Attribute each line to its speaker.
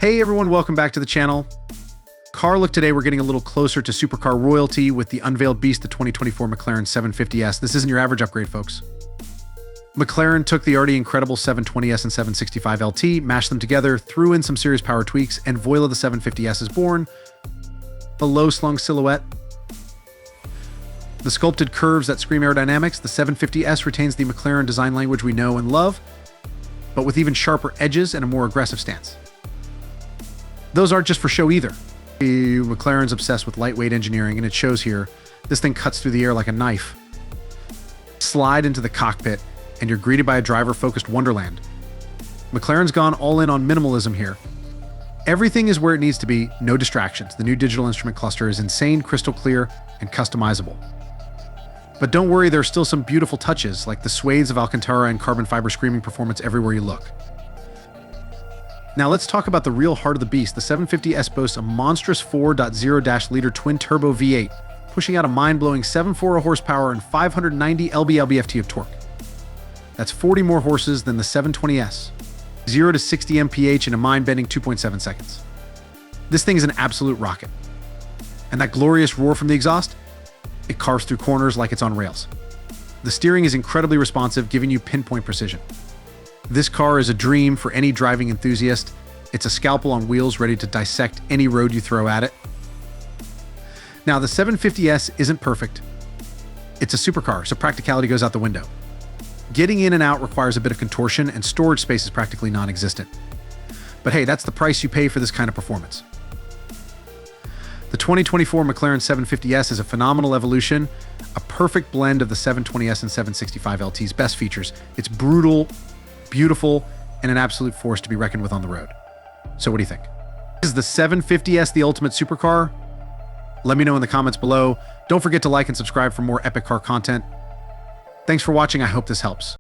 Speaker 1: Hey everyone, welcome back to the channel. Car look today, we're getting a little closer to supercar royalty with the unveiled beast, the 2024 McLaren 750s. This isn't your average upgrade, folks. McLaren took the already incredible 720s and 765 LT, mashed them together, threw in some serious power tweaks, and voila, the 750s is born. The low-slung silhouette, the sculpted curves that scream aerodynamics, the 750s retains the McLaren design language we know and love, but with even sharper edges and a more aggressive stance. Those aren't just for show either. McLaren's obsessed with lightweight engineering, and it shows here. This thing cuts through the air like a knife. Slide into the cockpit, and you're greeted by a driver-focused wonderland. McLaren's gone all in on minimalism here. Everything is where it needs to be, no distractions. The new digital instrument cluster is insane, crystal clear, and customizable. But don't worry, there are still some beautiful touches, like the suedes of Alcantara and carbon fiber screaming performance everywhere you look. Now let's talk about the real heart of the beast. The 750s boasts a monstrous 4.0-liter twin-turbo V8, pushing out a mind-blowing 740 horsepower and 590 lb/lb-ft of torque. That's 40 more horses than the 720s. 0 to 60 mph in a mind-bending 2.7 seconds. This thing is an absolute rocket. And that glorious roar from the exhaust? It carves through corners like it's on rails. The steering is incredibly responsive, giving you pinpoint precision. This car is a dream for any driving enthusiast. It's a scalpel on wheels ready to dissect any road you throw at it. Now, the 750s isn't perfect. It's a supercar, so practicality goes out the window. Getting in and out requires a bit of contortion, and storage space is practically non-existent. But hey, that's the price you pay for this kind of performance. The 2024 McLaren 750s is a phenomenal evolution, a perfect blend of the 720s and 765 LT's best features. It's brutal, beautiful, and an absolute force to be reckoned with on the road. So what do you think? Is the 750s the ultimate supercar? Let me know in the comments below. Don't forget to like and subscribe for more epic car content. Thanks for watching. I hope this helps.